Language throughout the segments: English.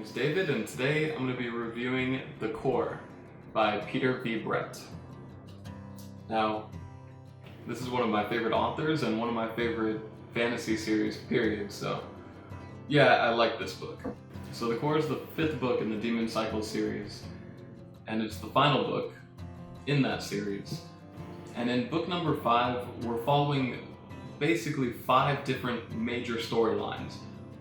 is David, and today I'm going to be reviewing The Core by Peter V. Brett. Now, this is one of my favorite authors and one of my favorite fantasy series, period, so yeah, I like this book. So The Core is the 5th book in the Demon Cycle series, and it's the final book in that series. And in book number 5, we're following basically 5 different major storylines,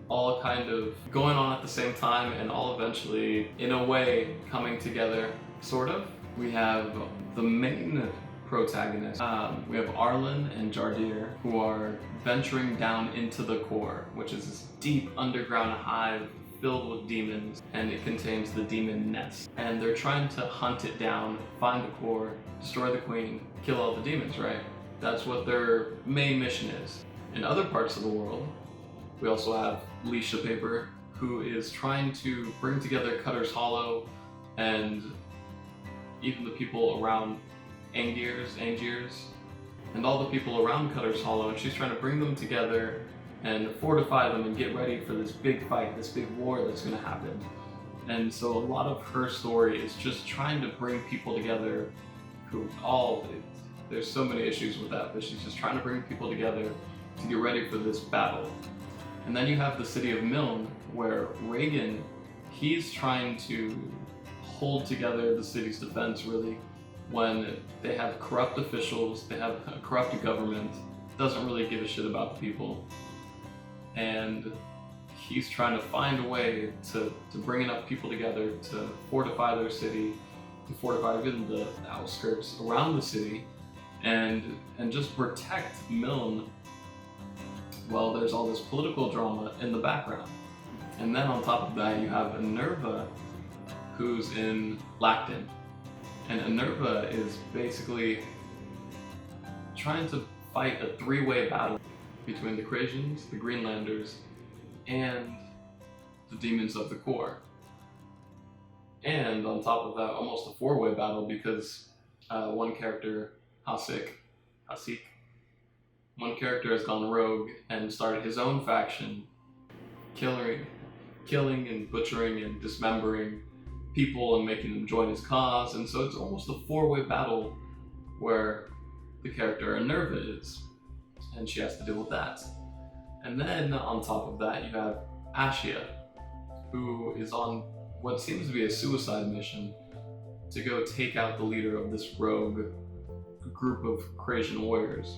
all kind of going on at the same time and all eventually, in a way, coming together, sort of. We have the main protagonists. We have Arlen and Jardir, who are venturing down into the core, which is this deep underground hive filled with demons, and it contains the demon nest. And they're trying to hunt it down, find the core, destroy the queen, kill all the demons, right? That's what their main mission is. In other parts of the world, we also have Leisha Paper, who is trying to bring together Cutter's Hollow and even the people around Angiers, and all the people around Cutter's Hollow, and she's trying to bring them together and fortify them and get ready for this big fight, this big war that's going to happen. And so a lot of her story is just trying to bring people together who there's so many issues with that, but she's just trying to bring people together to get ready for this battle. And then you have the city of Milne, where Reagan, he's trying to hold together the city's defense, really, when they have corrupt officials, they have a corrupt government, doesn't really give a shit about the people. And he's trying to find a way to bring enough people together to fortify their city, to fortify even the outskirts around the city, and just protect Milne. Well, there's all this political drama in the background. And then on top of that, you have Enerva, who's in Lacton. And Enerva is basically trying to fight a 3-way battle between the Krasians, the Greenlanders, and the demons of the core. And on top of that, almost a 4-way battle, because one character, Hasik, one character has gone rogue and started his own faction, killing and butchering and dismembering people and making them join his cause. And so it's almost a 4-way battle where the character Enerva is, and she has to deal with that. And then on top of that, you have Ashia, who is on what seems to be a suicide mission to go take out the leader of this rogue group of Krasian warriors.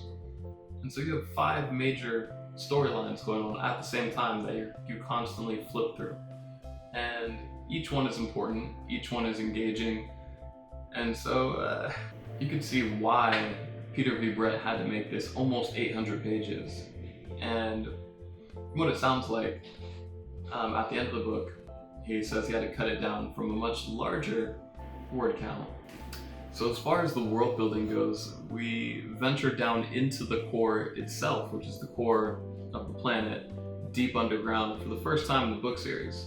And so you have 5 major storylines going on at the same time that you constantly flip through. And each one is important, each one is engaging, and so you can see why Peter V. Brett had to make this almost 800 pages. And what it sounds like, at the end of the book, he says he had to cut it down from a much larger word count. So as far as the world building goes, we venture down into the core itself, which is the core of the planet, deep underground for the first time in the book series.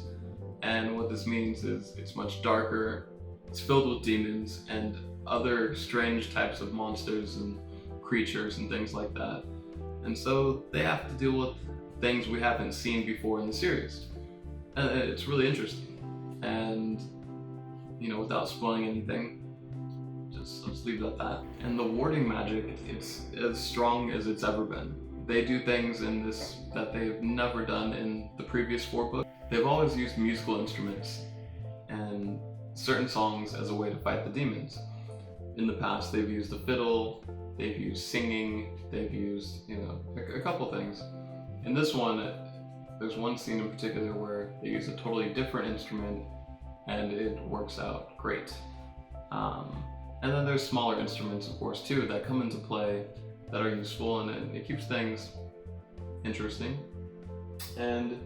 And what this means is it's much darker, it's filled with demons and other strange types of monsters and creatures and things like that. And so they have to deal with things we haven't seen before in the series. And it's really interesting. And, without spoiling anything, let's leave it at that. And the warding magic, it's as strong as it's ever been. They do things in this that they've never done in the previous 4 books. They've always used musical instruments and certain songs as a way to fight the demons. In the past, they've used the fiddle, they've used singing, they've used, a couple things. In this one, there's one scene in particular where they use a totally different instrument and it works out great. And then there's smaller instruments, of course, too, that come into play that are useful, and it keeps things interesting. And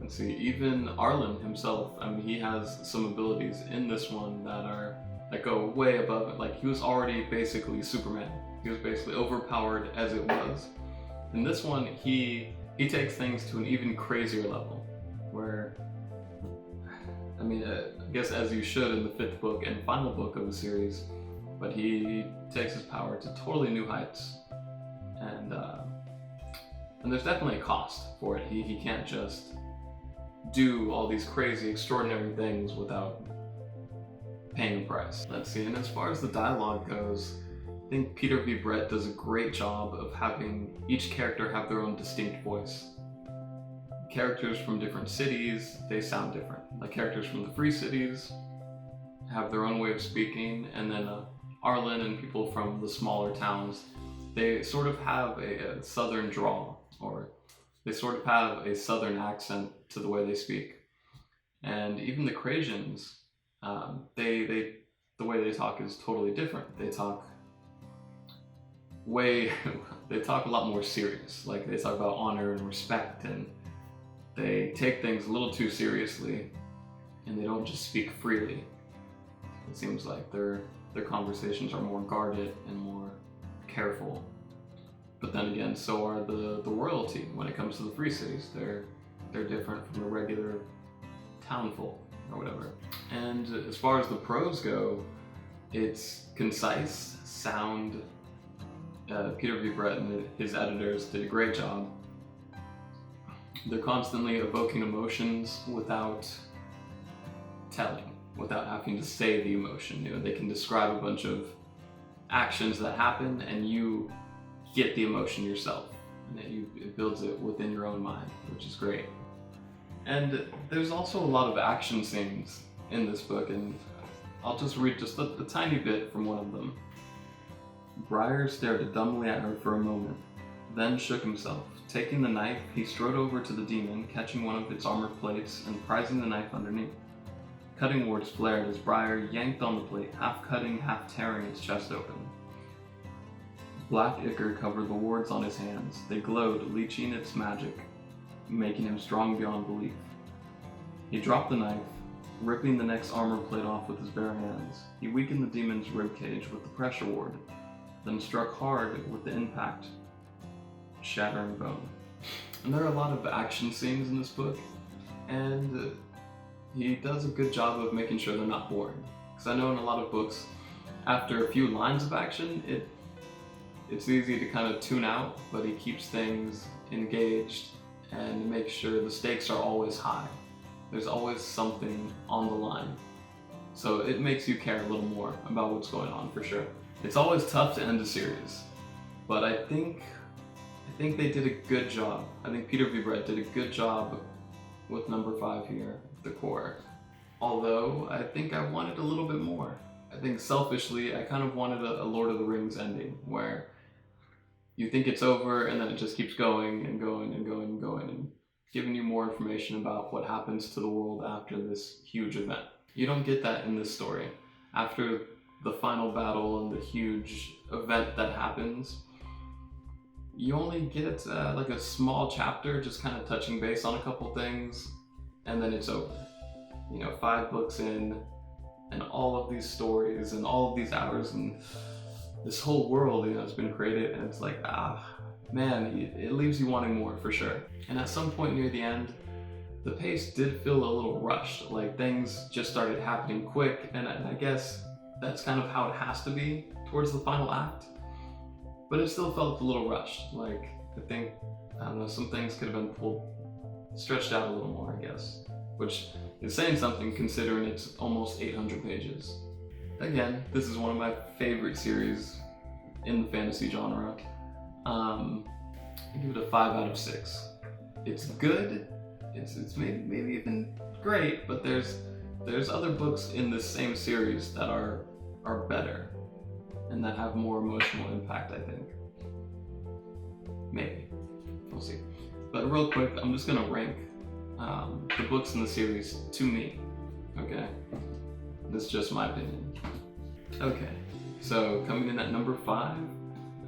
let's see, even Arlen himself, he has some abilities in this one that go way above it. Like, he was already basically Superman. He was basically overpowered as it was. In this one, he takes things to an even crazier level, where, I guess as you should in the 5th book and final book of the series, but he takes his power to totally new heights. And there's definitely a cost for it. He can't just do all these crazy, extraordinary things without paying a price. Let's see, and as far as the dialogue goes, I think Peter V. Brett does a great job of having each character have their own distinct voice. Characters from different cities, they sound different. Like characters from the Free Cities have their own way of speaking, and then Arlen and people from the smaller towns, they sort of have a southern drawl, or they sort of have a southern accent to the way they speak. And even the Crasians, the way they talk is totally different. They talk they talk a lot more serious. Like they talk about honor and respect, and they take things a little too seriously, and they don't just speak freely. It seems like their conversations are more guarded and more careful. But then again, so are the royalty when it comes to the Free Cities. They're different from the regular townfolk or whatever. And as far as the prose go, it's concise, sound. Peter V. Brett and his editors did a great job. They're constantly evoking emotions without telling, without having to say the emotion. You know, they can describe a bunch of actions that happen, and you get the emotion yourself, and it builds it within your own mind, which is great. And there's also a lot of action scenes in this book, and I'll just read just a tiny bit from one of them. Briar stared dumbly at her for a moment, then shook himself. Taking the knife, he strode over to the demon, catching one of its armor plates and prizing the knife underneath. Cutting wards flared as Briar yanked on the plate, half cutting, half tearing its chest open. Black ichor covered the wards on his hands. They glowed, leeching its magic, making him strong beyond belief. He dropped the knife, ripping the next armor plate off with his bare hands. He weakened the demon's ribcage with the pressure ward, then struck hard with the impact, shattering bone. And there are a lot of action scenes in this book, and he does a good job of making sure they're not boring. Because I know in a lot of books, after a few lines of action, it's easy to kind of tune out, but he keeps things engaged and makes sure the stakes are always high. There's always something on the line. So it makes you care a little more about what's going on for sure. It's always tough to end a series, but I think they did a good job. I think Peter V. Brett did a good job with number 5 here, The Core. Although, I think I wanted a little bit more. I think selfishly, I kind of wanted a Lord of the Rings ending, where you think it's over and then it just keeps going and going and going and going and giving you more information about what happens to the world after this huge event. You don't get that in this story. After the final battle and the huge event that happens, you only get like a small chapter just kind of touching base on a couple things, and then it's over. You know, 5 books in, and all of these stories and all of these hours and this whole world, you know, has been created, and it's like, man, it leaves you wanting more for sure. And at some point near the end, the pace did feel a little rushed. Like things just started happening quick, and I guess that's kind of how it has to be towards the final act. But it still felt a little rushed. Like, I don't know, some things could have been stretched out a little more, I guess. Which is saying something considering it's almost 800 pages. Again, this is one of my favorite series in the fantasy genre. I give it a 5 out of 6. It's good. It's maybe even great, but there's other books in this same series that are better and that have more emotional impact, I think. Maybe. We'll see. But real quick, I'm just gonna rank the books in the series to me. Okay? This is just my opinion. Okay, so coming in at number 5,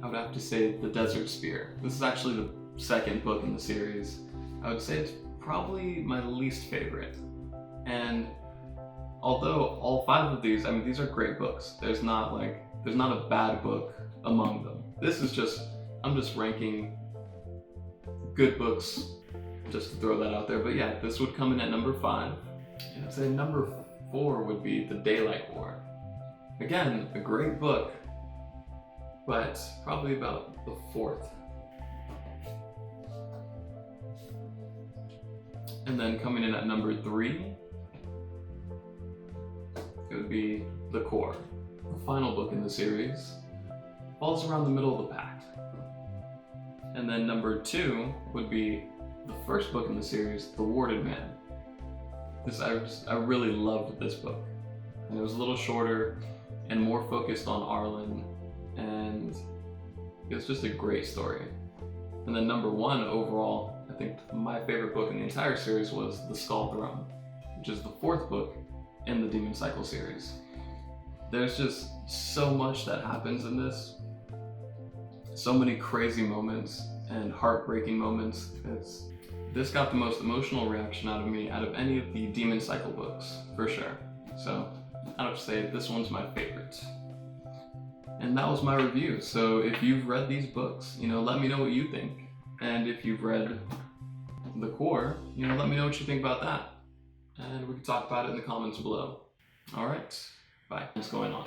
I would have to say The Desert Spear. This is actually the second book in the series. I would say it's probably my least favorite. And although all 5 of these, I mean, these are great books. There's not a bad book among them. This is just, I'm just ranking good books, just to throw that out there. But yeah, this would come in at number 5. And I'd say number 4 would be The Daylight War. Again, a great book, but probably about the 4th. And then coming in at number 3, it would be The Core. The final book in the series falls around the middle of the pack. And then number 2 would be the first book in the series, The Warded Man. I really loved this book. And it was a little shorter and more focused on Arlen, and it was just a great story. And then number 1 overall, I think my favorite book in the entire series was The Skull Throne, which is the 4th book in the Demon Cycle series. There's just so much that happens in this. So many crazy moments and heartbreaking moments. This got the most emotional reaction out of me out of any of the Demon Cycle books, for sure. So I'd have to say this one's my favorite. And that was my review. So if you've read these books, let me know what you think. And if you've read The Core, let me know what you think about that. And we can talk about it in the comments below. All right, bye. What's going on?